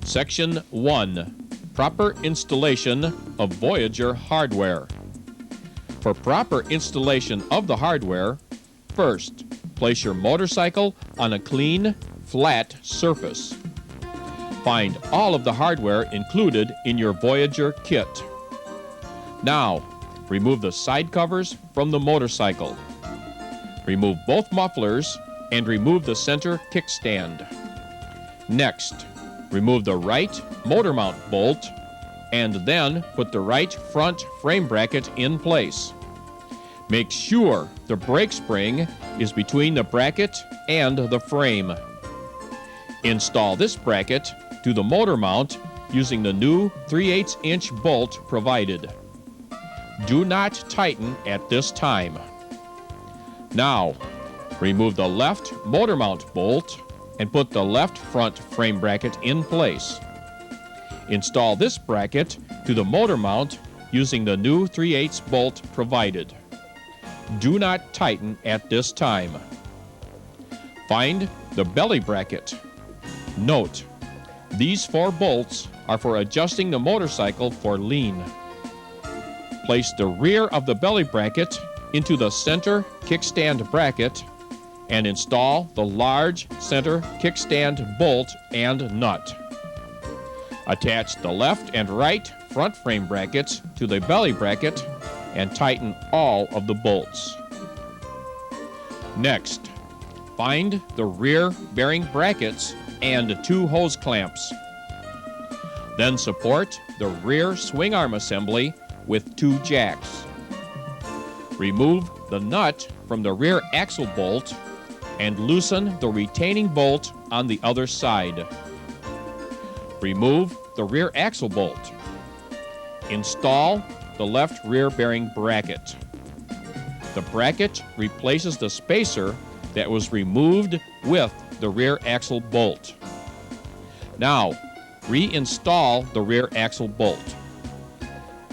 Section 1. Proper installation of Voyager hardware. For proper installation of the hardware, first, place your motorcycle on a clean, flat surface. Find all of the hardware included in your Voyager kit. Now, remove the side covers from the motorcycle. Remove both mufflers and remove the center kickstand. Next, remove the right motor mount bolt and then put the right front frame bracket in place. Make sure the brake spring is between the bracket and the frame. Install this bracket to the motor mount using the new 3/8-inch bolt provided. Do not tighten at this time. Now, remove the left motor mount bolt and put the left front frame bracket in place. Install this bracket to the motor mount using the new 3/8 bolt provided. Do not tighten at this time. Find the belly bracket. Note, these 4 bolts are for adjusting the motorcycle for lean. Place the rear of the belly bracket into the center kickstand bracket and install the large center kickstand bolt and nut. Attach the left and right front frame brackets to the belly bracket and tighten all of the bolts. Next, find the rear bearing brackets and 2 hose clamps. Then support the rear swing arm assembly with 2 jacks. Remove the nut from the rear axle bolt and loosen the retaining bolt on the other side. Remove the rear axle bolt. Install the left rear bearing bracket. The bracket replaces the spacer that was removed with the rear axle bolt. Now, reinstall the rear axle bolt.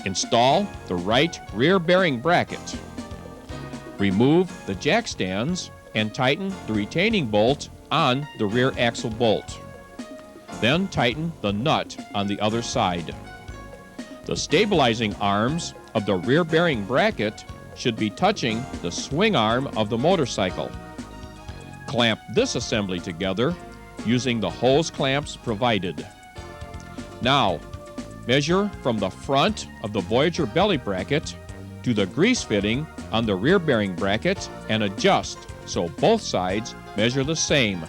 Install the right rear bearing bracket. Remove the jack stands and tighten the retaining bolt on the rear axle bolt. Then tighten the nut on the other side. The stabilizing arms of the rear bearing bracket should be touching the swing arm of the motorcycle. Clamp this assembly together using the hose clamps provided. Now, measure from the front of the Voyager belly bracket to the grease fitting on the rear bearing bracket and adjust so both sides measure the same.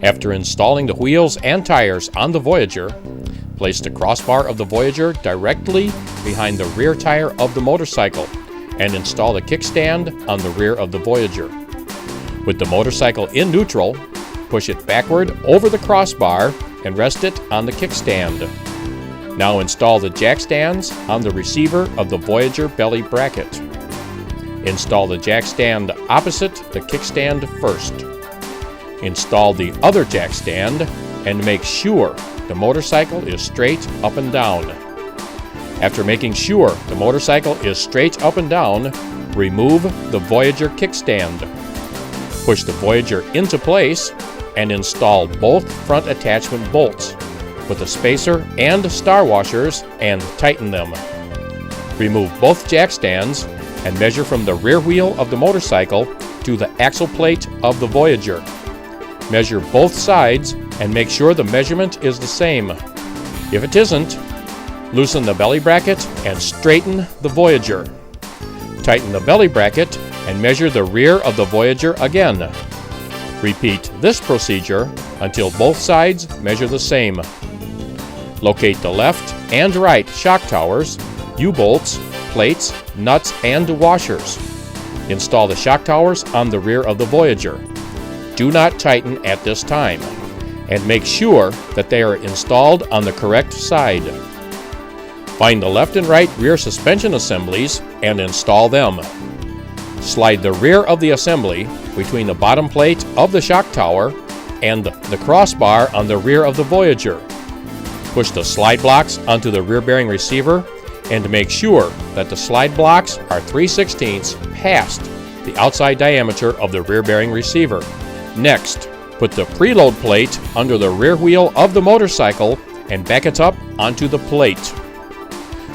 After installing the wheels and tires on the Voyager, place the crossbar of the Voyager directly behind the rear tire of the motorcycle and install the kickstand on the rear of the Voyager. With the motorcycle in neutral, push it backward over the crossbar and rest it on the kickstand. Now install the jack stands on the receiver of the Voyager belly bracket. Install the jack stand opposite the kickstand first. Install the other jack stand and make sure the motorcycle is straight up and down. After making sure the motorcycle is straight up and down, remove the Voyager kickstand. Push the Voyager into place and install both front attachment bolts with the spacer and star washers and tighten them. Remove both jack stands and measure from the rear wheel of the motorcycle to the axle plate of the Voyager. Measure both sides and make sure the measurement is the same. If it isn't, loosen the belly bracket and straighten the Voyager. Tighten the belly bracket and measure the rear of the Voyager again. Repeat this procedure until both sides measure the same. Locate the left and right shock towers, U-bolts, plates, nuts, and washers. Install the shock towers on the rear of the Voyager. Do not tighten at this time, and make sure that they are installed on the correct side. Find the left and right rear suspension assemblies and install them. Slide the rear of the assembly between the bottom plate of the shock tower and the crossbar on the rear of the Voyager. Push the slide blocks onto the rear bearing receiver and make sure that the slide blocks are 3/16 past the outside diameter of the rear bearing receiver. Next, put the preload plate under the rear wheel of the motorcycle and back it up onto the plate.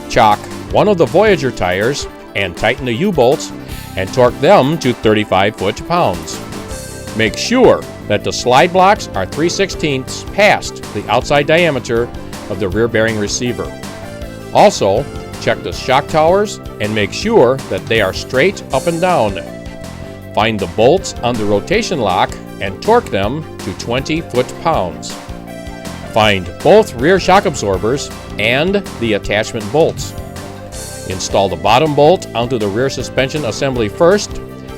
Chock one of the Voyager tires and tighten the U-bolts and torque them to 35 foot-pounds. Make sure that the slide blocks are 3/16 past the outside diameter of the rear bearing receiver. Also, check the shock towers and make sure that they are straight up and down. Find the bolts on the rotation lock and torque them to 20 foot-pounds. Find both rear shock absorbers and the attachment bolts. Install the bottom bolt onto the rear suspension assembly first,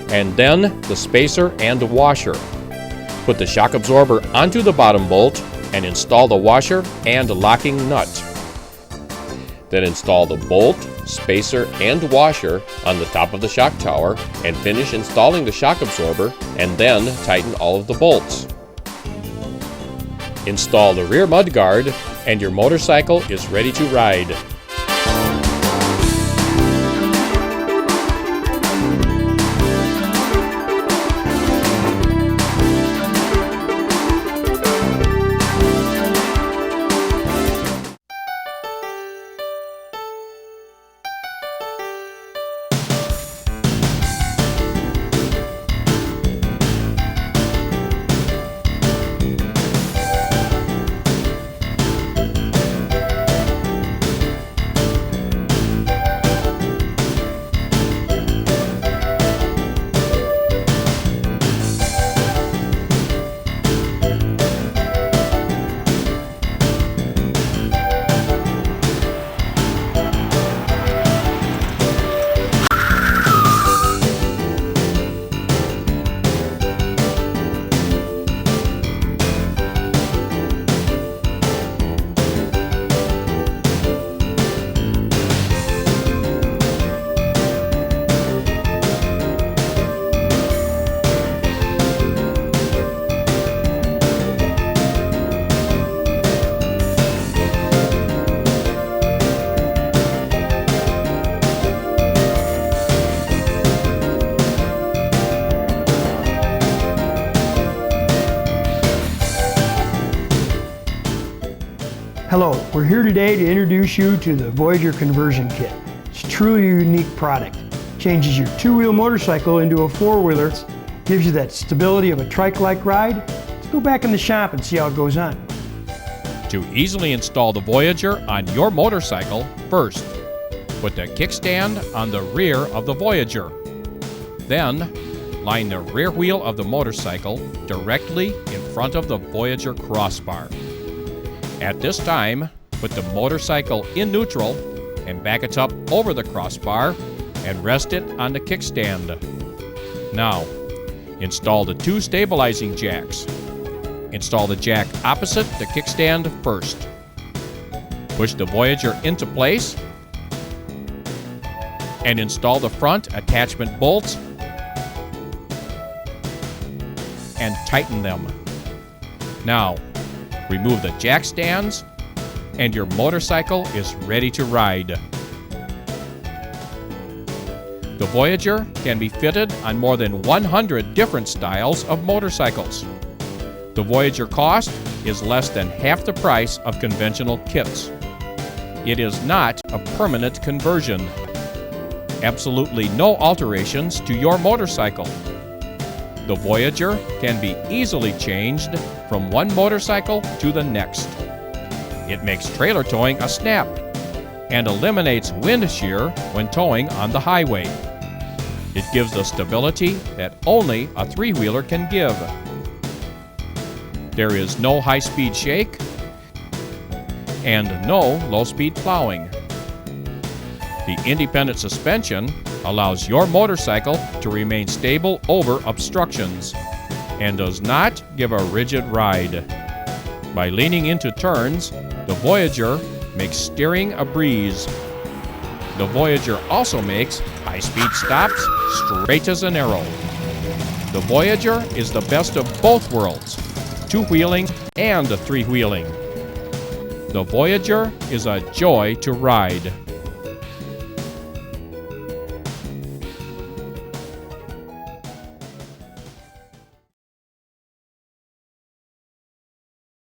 and then the spacer and the washer. Put the shock absorber onto the bottom bolt and install the washer and locking nut. Then install the bolt, spacer, and washer on the top of the shock tower and finish installing the shock absorber, and then tighten all of the bolts. Install the rear mud guard and your motorcycle is ready to ride. Hello, we're here today to introduce you to the Voyager Conversion Kit. It's truly a unique product. Changes your two-wheel motorcycle into a four-wheeler, gives you that stability of a trike-like ride. Let's go back in the shop and see how it goes on. To easily install the Voyager on your motorcycle, first, put the kickstand on the rear of the Voyager. Then, line the rear wheel of the motorcycle directly in front of the Voyager crossbar. At this time, put the motorcycle in neutral and back it up over the crossbar and rest it on the kickstand. Now, install the two stabilizing jacks. Install the jack opposite the kickstand first. Push the Voyager into place and install the front attachment bolts and tighten them. Now, remove the jack stands and your motorcycle is ready to ride. The Voyager can be fitted on more than 100 different styles of motorcycles. The Voyager cost is less than half the price of conventional kits. It is not a permanent conversion. Absolutely no alterations to your motorcycle. The Voyager can be easily changed from one motorcycle to the next. It makes trailer towing a snap and eliminates wind shear when towing on the highway. It gives the stability that only a three-wheeler can give. There is no high-speed shake and no low-speed plowing. The independent suspension allows your motorcycle to remain stable over obstructions and does not give a rigid ride. By leaning into turns, the Voyager makes steering a breeze. The Voyager also makes high-speed stops straight as an arrow. The Voyager is the best of both worlds, two-wheeling and three-wheeling. The Voyager is a joy to ride.